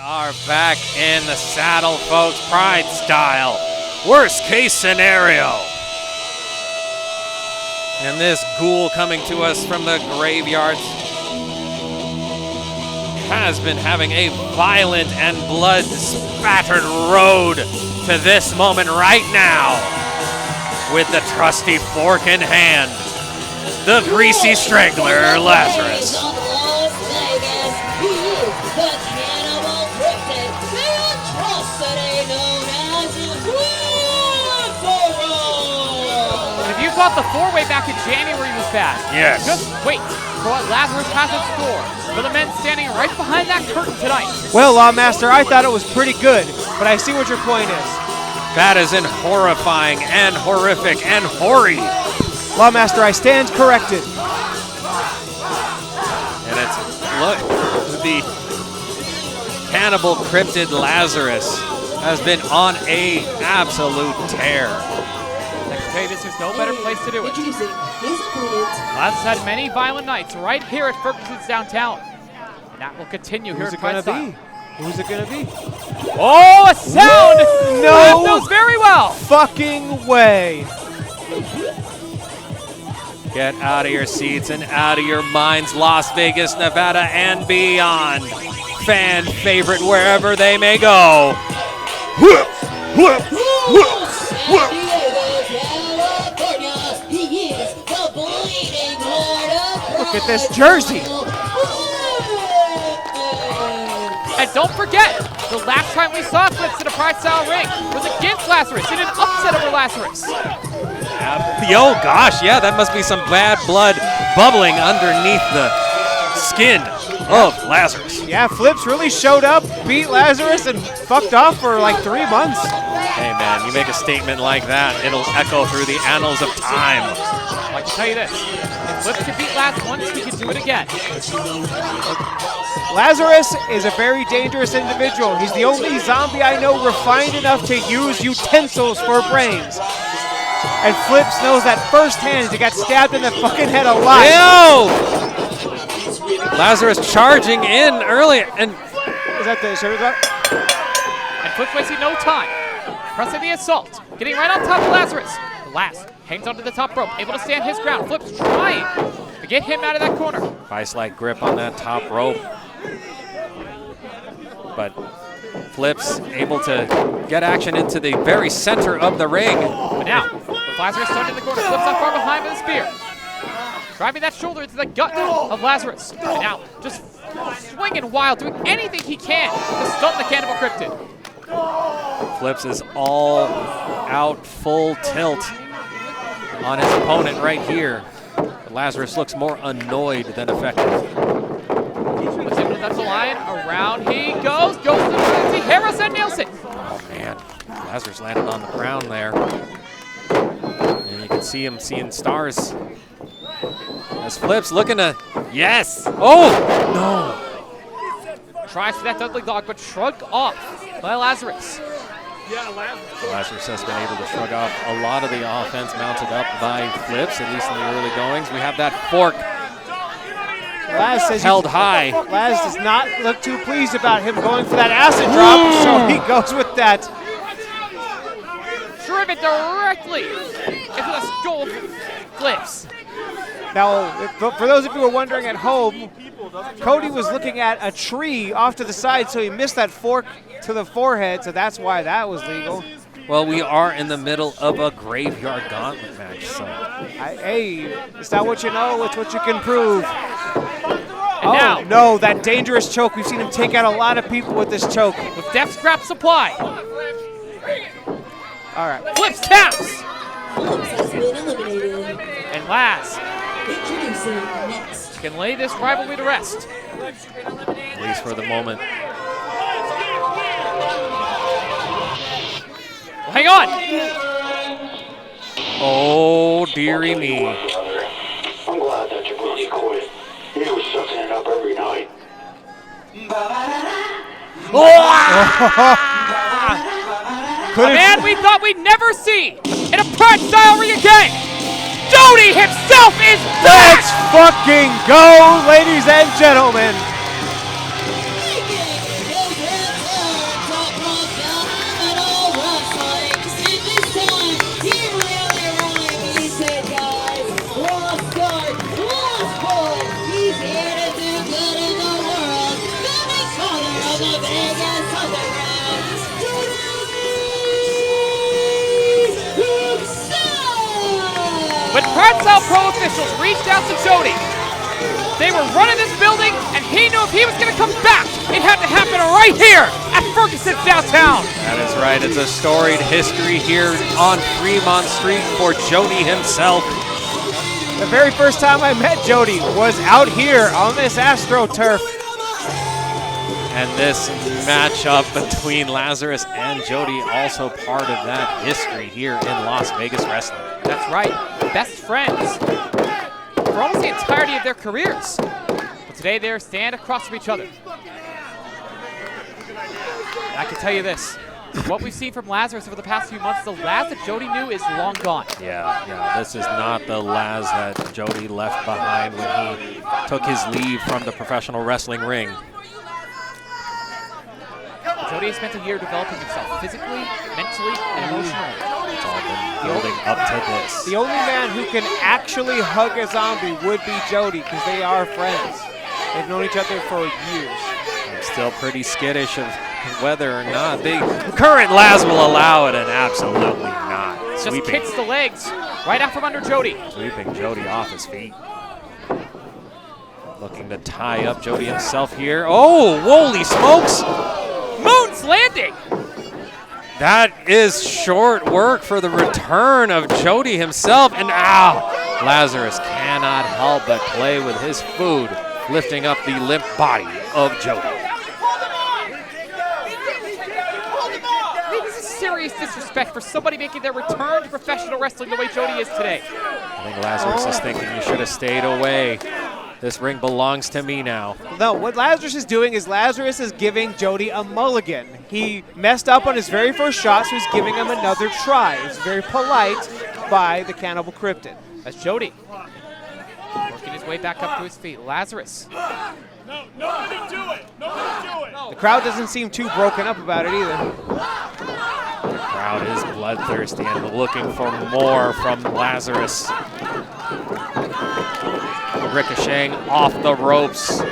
are back in the saddle, folks. PrideStyle. Worst case scenario. And this ghoul coming to us from the graveyards has been having a violent and blood-spattered road to this moment right now with the trusty fork in hand, the greasy strangler, Lazarus. If you thought the four-way back in January was bad, yes, just wait for what Lazarus has in store for the men standing right behind that curtain tonight. Well, Lawmaster, I thought it was pretty good, but I see what your point is. That is horrifying and horrific and hoary. Lawmaster, I stand corrected. And it's, look, the 𝗟𝗔𝗭𝗏𝗃 Lazarus has been on a absolute tear. I can tell you this is no better place to do it. Lazarus had many violent nights right here at Fergusons downtown. And that will continue here at PrideStyle. Who's it gonna be? Oh, a sound! No knows very well. Fucking way. Get out of your seats and out of your minds, Las Vegas, Nevada, and beyond. Fan favorite wherever they may go. Look at this jersey. And don't forget, the last time we saw Flips in a PrideStyle ring was against Lazarus in an upset over Lazarus. Oh gosh, yeah, that must be some bad blood bubbling underneath the skin of Lazarus. Yeah, Flips really showed up, beat Lazarus, and fucked off for like 3 months. Hey man, you make a statement like that, it'll echo through the annals of time. I can tell you this, if Flips can beat Lazarus once, he can do it again. Lazarus is a very dangerous individual. He's the only zombie I know refined enough to use utensils for brains. And Flips knows that firsthand. He got stabbed in the fucking head alive. Ew! Lazarus charging in early, and is that the shoulder drop? And Flips wasting no time, pressing the assault, getting right on top of Lazarus. The last hangs onto the top rope, able to stand his ground. Flips trying to get him out of that corner. Vice-like grip on that top rope. But Flips able to get action into the very center of the ring. But now, with Lazarus stunned in the corner, Flips not far behind with a spear. Driving that shoulder into the gut of Lazarus. And now, just swinging wild, doing anything he can to stun the 𝗟𝗔𝗭𝗏𝗃. Flips is all out full tilt on his opponent right here. But Lazarus looks more annoyed than effective. Was able to touch the line. Around he goes. Goes to the 𝗟𝗔𝗏𝗃 and nails it. Oh man, Lazarus landed on the ground there. And you can see him seeing stars. As Flips looking to, yes! Oh, no! Tries for that Dudley dog, but shrugged off by Lazarus. Lazarus has been able to shrug off a lot of the offense mounted up by Flips, at least in the early goings. We have that fork Laz says held high. Laz does not look too pleased about him going for that acid drop, so he goes with that. Driven directly into the skull of Flips. Now, for those of you who are wondering at home, Cody was looking at a tree off to the side, so he missed that fork to the forehead, so that's why that was legal. Well, we are in the middle of a graveyard gauntlet match, so. Hey, it's not what you know, it's what you can prove. And now, no, that dangerous choke. We've seen him take out a lot of people with this choke. With Death Scrap Supply. All right. Flips taps. Flips has been eliminated. And Laz Introducing next. can lay this rivalry to rest. At least for the moment. Well, hang on. Oh, dearie me. I'm glad that you really quit. He was sucking it up every night. A man we thought we'd never see in a PrideStyle ring again. Jody himself is back! Let's fucking go, ladies and gentlemen. PrideStyle Pro officials reached out to Jody. They were running this building, and he knew if he was going to come back, it had to happen right here at Fergusons downtown. That is right. It's a storied history here on Fremont Street for Jody himself. The very first time I met Jody was out here on this AstroTurf. And this matchup between Lazarus and Jody, also part of that history here in Las Vegas wrestling. That's right. Best friends for almost the entirety of their careers. But today they stand across from each other. And I can tell you this. What we've seen from Lazarus over the past few months, the Laz that Jody knew is long gone. Yeah, this is not the Laz that Jody left behind when he took his leave from the professional wrestling ring. Jody has spent a year developing himself physically, mentally, and emotionally. It's all been building up to this. The only man who can actually hug a zombie would be Jody, because they are friends. They've known each other for years. I'm still pretty skittish of whether or not the current Laz will allow it, and absolutely not. Just kicks the legs right out from under Jody. Sweeping Jody off his feet. Looking to tie up Jody himself here. Oh, holy smokes! Moon's landing! That is short work for the return of Jody himself, and ow! Lazarus cannot help but play with his food, lifting up the limp body of Jody. This is serious disrespect for somebody making their return to professional wrestling the way Jody is today. I think Lazarus is thinking you should have stayed away. This ring belongs to me now. No, what Lazarus is doing is Lazarus is giving Jody a mulligan. He messed up on his very first shot, so he's giving him another try. It's very polite by the 𝗟𝗏𝗃𝗃𝗏𝗃. That's Jody. Working his way back up to his feet. Lazarus. No, nobody do it! Nobody do it! The crowd doesn't seem too broken up about it either. The crowd is bloodthirsty and looking for more from Lazarus. Ricocheting off the ropes in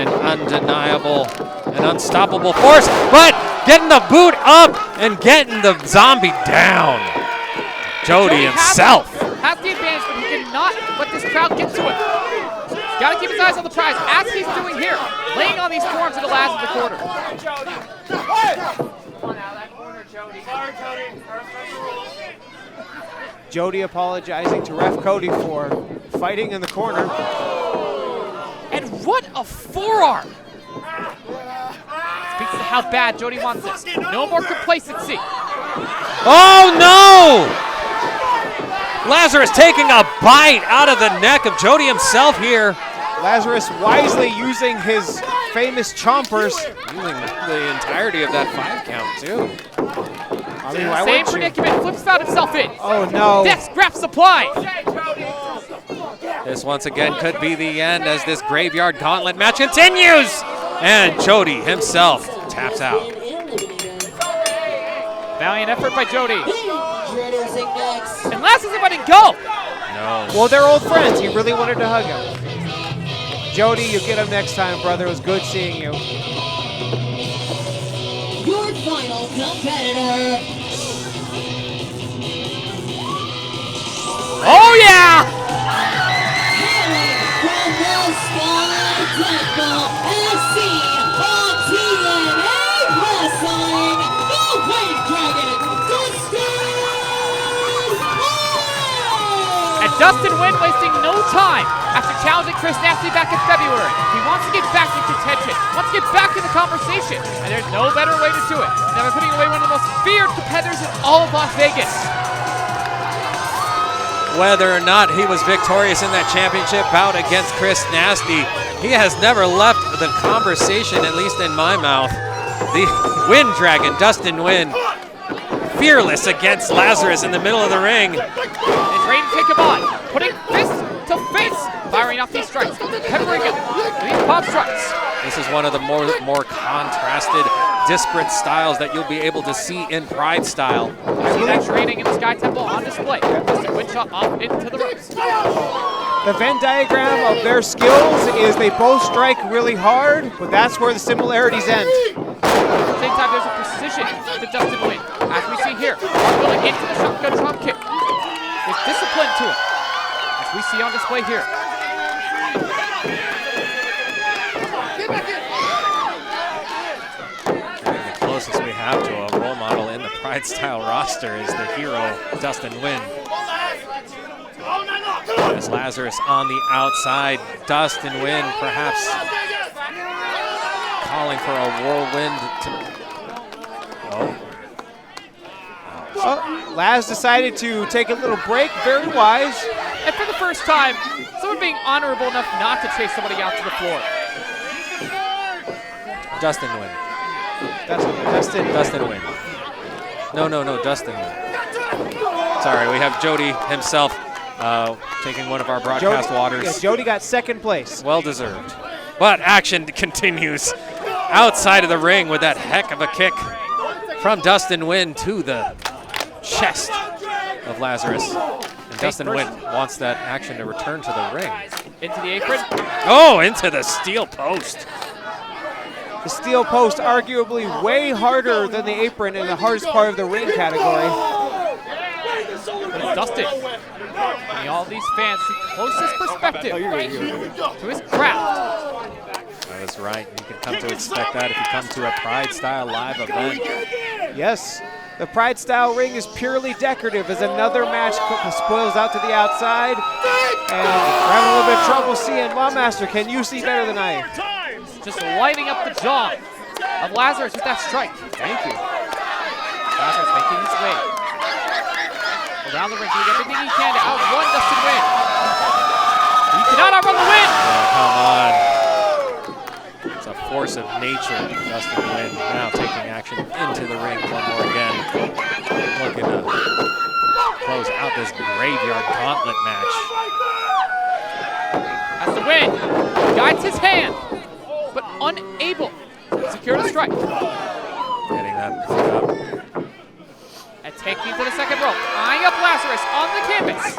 an undeniable and unstoppable force, but getting the boot up and getting the zombie down. Jody himself has the advantage, but he cannot let this crowd get to him. He's got to keep his eyes on the prize, as he's doing here, laying on these forms in the last of the quarter. Jody apologizing to Ref Cody for fighting in the corner. And what a forearm! Speaks to how bad Jody wants this. No more complacency. Oh no! Lazarus taking a bite out of the neck of Jody himself here. Lazarus wisely using his famous chompers. Using the entirety of that 5 count too. I mean, why Same wouldn't you? predicament, Flips found himself in. Oh no. Death scrap supply. This once again could be the end as this graveyard gauntlet match continues. And Jody himself taps out. Valiant effort by Jody. Introducing next. And Laz isn't letting go. No. Well, they're old friends. He really wanted to hug him. Jody, you get him next time, brother. It was good seeing you. Your final competitor. Oh yeah! Hailing from the Sky Temple, SC on TNA Wrestling, the Weight Dragon, And Dustin Wynn wasting no time after challenging Chris Nasty back in February. He wants to get back in contention, wants to get back in the conversation, and there's no better way to do it than by putting away one of the most feared competitors in all of Las Vegas. Whether or not he was victorious in that championship bout against Chris Nasty, he has never left the conversation, at least in my mouth. The Wind Dragon, Dustin Wynn, fearless against Lazarus in the middle of the ring. It's ready to take him on, putting fist to face, firing off these strikes, peppering him with these pop strikes. This is one of the more contrasted, disparate styles that you'll be able to see in PrideStyle. See that training in the Sky Temple on display. Just a wind shot off into the ropes. The Venn diagram of their skills is they both strike really hard, but that's where the similarities end. At the same time, there's a precision to Dustin Wynn. As we see here, building into the shotgun drop kick. There's discipline to it, as we see on display here. The closest we have to a role model in the PrideStyle roster is the hero, Dustin Nguyen. As Lazarus on the outside, Dustin Nguyen perhaps calling for a whirlwind to... Laz decided to take a little break, very wise. And for the first time, someone being honorable enough not to chase somebody out to the floor. Dustin Nguyen. Dustin Nguyen. No, Dustin Nguyen. Sorry, we have Jody himself taking one of our broadcast waters. Yeah, Jody got second place. Well deserved. But action continues outside of the ring with that heck of a kick from Dustin Nguyen to the chest of Lazarus. And Dustin Nguyen wants that action to return to the ring. Into the apron. Oh, into the steel post. The steel post arguably way harder than the apron in the hardest part of the ring category. But Dustin, giving all these fans the closest perspective to his craft. That is right. You can come to expect that if you come to a PrideStyle live event. Yes, the PrideStyle ring is purely decorative as another match spoils out to the outside. And we're having a little bit of trouble seeing. Lawmaster, can you see better than I? Just lighting up the jaw of Lazarus with that strike. Thank you. Lazarus making his way around the ring, doing everything he can to outrun Dustin Nguyen. He cannot outrun the win. Oh, come on. It's a force of nature. Dustin Nguyen now taking action into the ring one more again. Looking to close out this graveyard gauntlet match. As the win guides his hand, but unable to secure the strike. Getting that up. And taking to the second rope, eyeing up Lazarus on the canvas.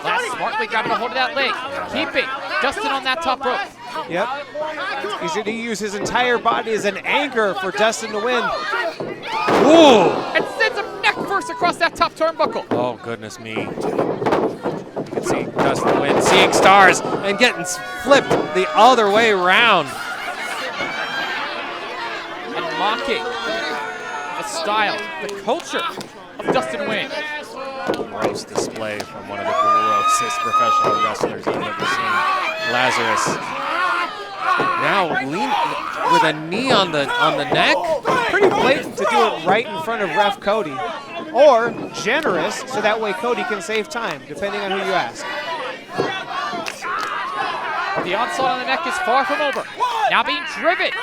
Laz smartly grabbing a hold of that leg, keeping Dustin on that top rope. Yep. He's going to use his entire body as an anchor for Dustin to win. Ooh! And sends him neck first across that top turnbuckle. Oh, goodness me. You can see Dustin Nguyen seeing stars and getting flipped the other way around. And mocking the style, the culture of Dustin Nguyen. Gross display from one of the grossest professional wrestlers I've ever seen. Lazarus now lean with a knee on the neck. Pretty blatant to do it right in front of ref Cody. Or generous, so that way Cody can save time, depending on who you ask. But the onslaught on the neck is far from over. Now being driven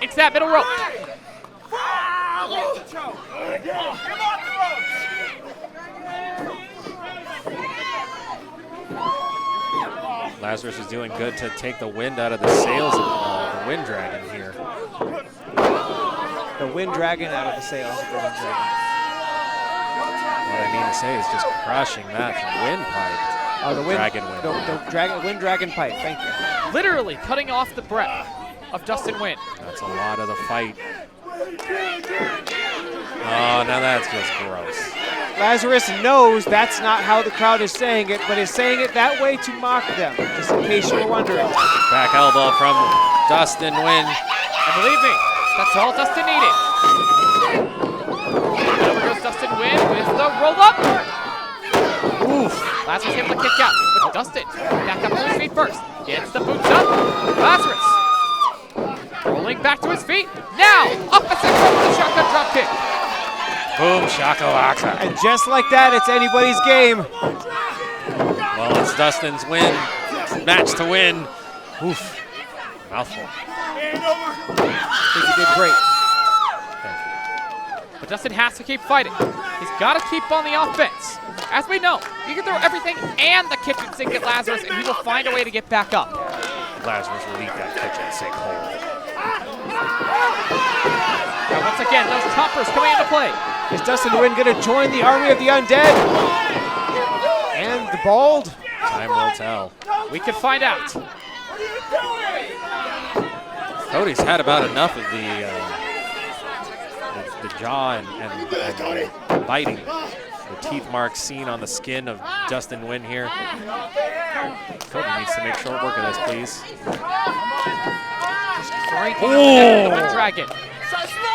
into that middle rope. Lazarus is doing good to take the wind out of the sails of the Wind Dragon here. The Wind Dragon out of the sails of the Wind Dragon. What I mean to say is just crushing that windpipe. Oh, the wind, Dragon wind. Wind Dragon pipe, thank you. Literally cutting off the breath of Dustin Nguyen. That's a lot of the fight. Oh, now that's just gross. Lazarus knows that's not how the crowd is saying it, but is saying it that way to mock them, just in case you were wondering. Back elbow from Dustin Nguyen. And believe me, that's all Dustin needed. And over goes Dustin Nguyen with the roll up. Oof. Lazarus able to kick out, but Dustin back up to his feet first. Gets the boots up. Lazarus rolling back to his feet. Now up a second with the shotgun drop kick. Boom, shakalaka. And just like that, it's anybody's game. Well, it's Dustin's match to win. Oof, mouthful. I think he did great. Thank you. But Dustin has to keep fighting. He's got to keep on the offense. As we know, you can throw everything and the kitchen sink at Lazarus, and he will find a way to get back up. Lazarus will eat that kitchen sink hole. Now once again, those choppers coming into play. Is Dustin Nguyen going to join the army of the undead? And the bald? Time will tell. We can find out. Cody's had about enough of the jaw and biting. The teeth marks seen on the skin of Dustin Nguyen here. Cody needs to make short work of this, please. Breaking the neck of the Wind Dragon.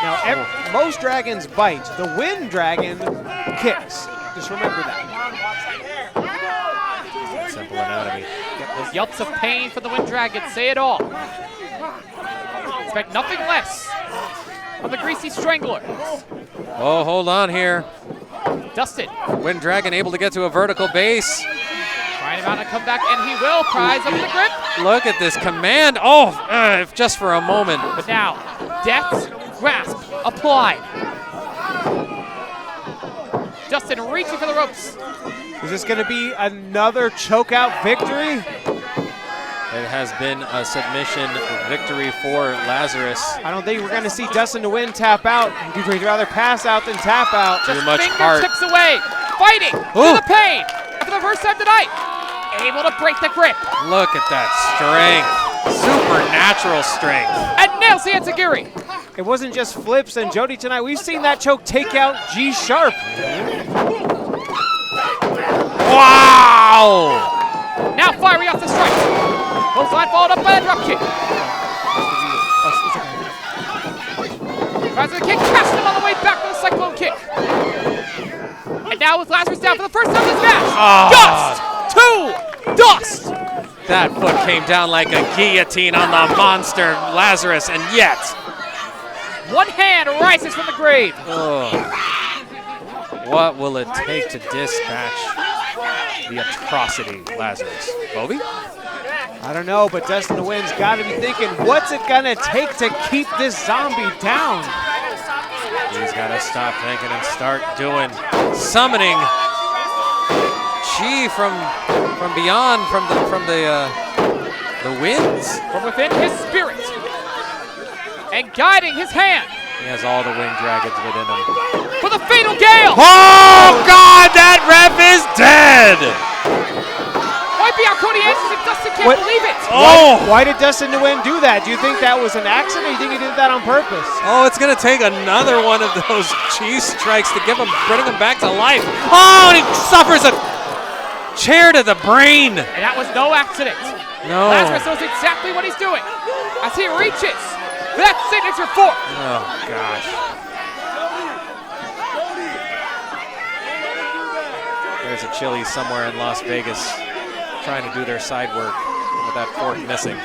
Now, most dragons bite. The Wind Dragon kicks. Just remember that. Simple anatomy. Those yelps of pain from the Wind Dragon say it all. Expect nothing less from the Greasy Strangler. Oh, hold on here. Dustin. Wind Dragon able to get to a vertical base. Trying him out and come back, and he will. Prize up in the grip. Look at this command. Oh, if just for a moment. But now, Death's Grasp applied. Dustin reaching for the ropes. Is this going to be another chokeout victory? It has been a submission victory for Lazarus. I don't think we're going to see Dustin Nguyen tap out. He'd rather pass out than tap out. Too Just much heart. fingertips away. Fighting through the pain. For the first time tonight. Able to break the grip. Look at that strength. Supernatural strength. And nails the enziguri. It wasn't just flips and Jody tonight. We've seen that choke take out G Sharp. Wow! Now firing off the strike. Clothesline followed up by a drop kick. Tries the kick, catches him on the way back with a cyclone kick. And now with Lazarus down for the first time in this match. Dust to dust. That foot came down like a guillotine on the monster Lazarus, and yet. One hand rises from the grave. What will it take to dispatch the atrocity, Lazarus? Bobby? I don't know, but Dustin Nguyen's got to be thinking, what's it going to take to keep this zombie down? He's got to stop thinking and start doing. Summoning chi from beyond, from the winds. From within his spirit. And guiding his hand. He has all the Wind Dragons within him. For the fatal gale. Oh, God, that ref is dead. Might be our Cody Anderson if Dustin can't believe it. Oh! Why did Dustin Nguyen do that? Do you think that was an accident, or do you think he did that on purpose? Oh, it's going to take another one of those cheese strikes to bring him back to life. Oh, and he suffers a chair to the brain. And that was no accident. No. Lazarus knows exactly what he's doing as he reaches for that signature fork. Oh, gosh. There's a Chili's somewhere in Las Vegas trying to do their side work with that fork missing.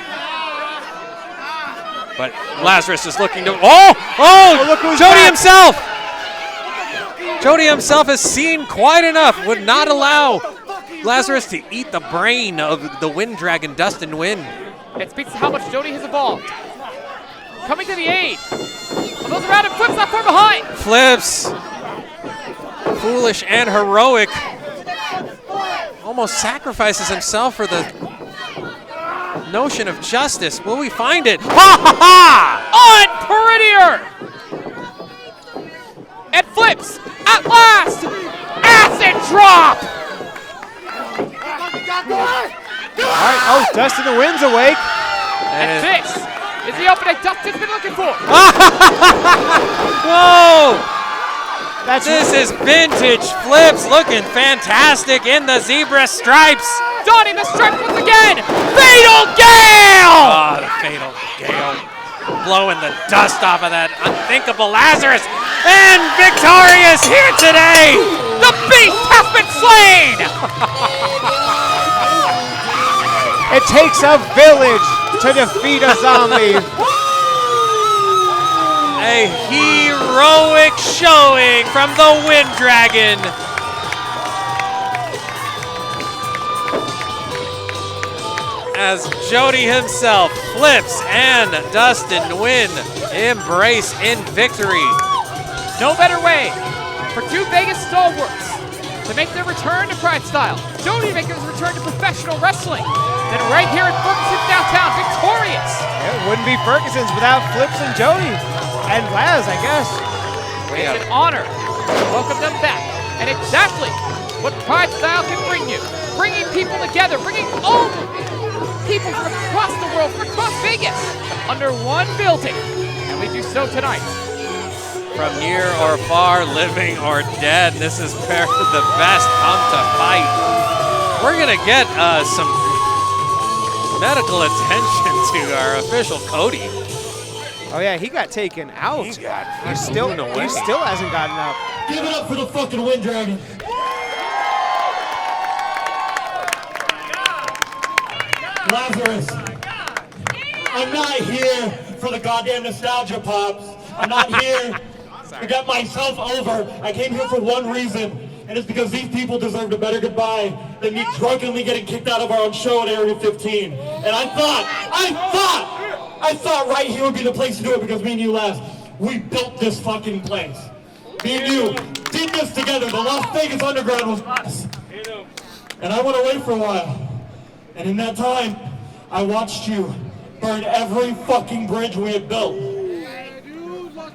But Lazarus is looking to, look who's Jody back. Himself! Jody himself has seen quite enough, would not allow Lazarus to eat the brain of the Wind Dragon, Dustin Nguyen. It speaks to how much Jody has evolved. Coming to the aid of those around him, flips not far behind. Flips, foolish and heroic. Almost sacrifices himself for the notion of justice. Will we find it? Ha ha ha! Unprettier! And flips, at last, acid drop! All right, Dustin Nguyen's awake. And this is the opening Dustin's been looking for. Whoa! This is vintage flips, looking fantastic in the zebra stripes. Donning the stripes once again. Fatal Gale! Oh, the Fatal Gale. Blowing the dust off of that unthinkable Lazarus. And victorious here today. The beast has been slain. It takes a village to defeat a zombie. A heroic showing from the Wind Dragon. As Jody himself flips and Dustin Nguyen embrace in victory. No better way for two Vegas stalwarts to make their return to PrideStyle. Jody making his return to professional wrestling. Then right here in Fergusons downtown, victorious. It wouldn't be Fergusons without Flips and Jody. And Laz, I guess. It's an honor to welcome them back. And exactly what PrideStyle can bring you. Bringing people together, bringing all people from across the world, from across Vegas, under one building. And we do so tonight from near or far, living or dead. This is where the best come to fight. We're gonna get some medical attention to our official Cody. Oh yeah, he got taken out. He still hasn't gotten up. Give it up for the fucking Wind Dragon. Lazarus, I'm not here for the goddamn nostalgia pops. I'm not here to get myself over. I came here for one reason, and it's because these people deserved a better goodbye than me drunkenly getting kicked out of our own show at Area 15. And I thought right here would be the place to do it because me and you last. We built this fucking place. Me and you did this together. The Las Vegas Underground was us. And I went away for a while. And in that time, I watched you burn every fucking bridge we had built.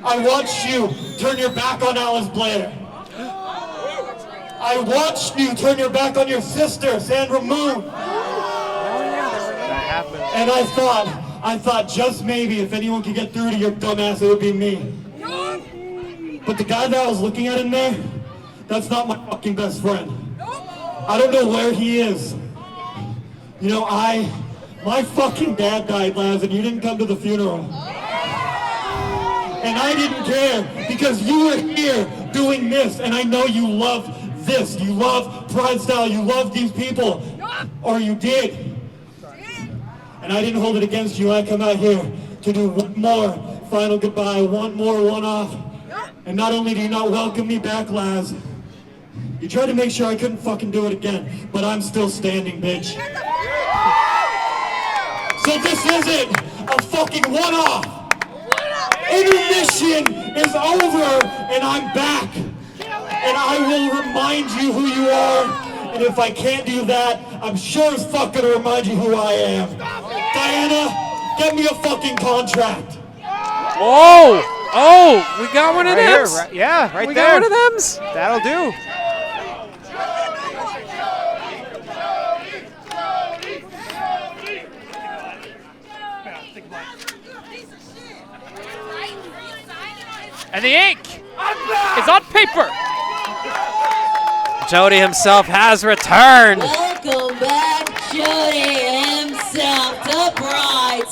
I watched you turn your back on Alice Blair. I watched you turn your back on your sister, Sandra Moon. And I thought just maybe if anyone could get through to your dumbass, it would be me. But the guy that I was looking at in there, that's not my fucking best friend. I don't know where he is. You know, my fucking dad died, Laz, and you didn't come to the funeral. And I didn't care because you were here doing this, and I know you love this. You love PrideStyle, you love these people, or you did. And I didn't hold it against you. I come out here to do one more final goodbye, one more one-off. And not only do you not welcome me back, Laz, you tried to make sure I couldn't fucking do it again, but I'm still standing, bitch. So this isn't a fucking one-off. Intermission is over, and I'm back. And I will remind you who you are. And if I can't do that, I'm sure as fuck gonna remind you who I am. Diana, get me a fucking contract. Oh, we got one of Right them. here, right, yeah, right We there. got one of them's. That'll do. And the ink is on paper. Jody himself has returned. Welcome back, Jody himself to PrideStyle.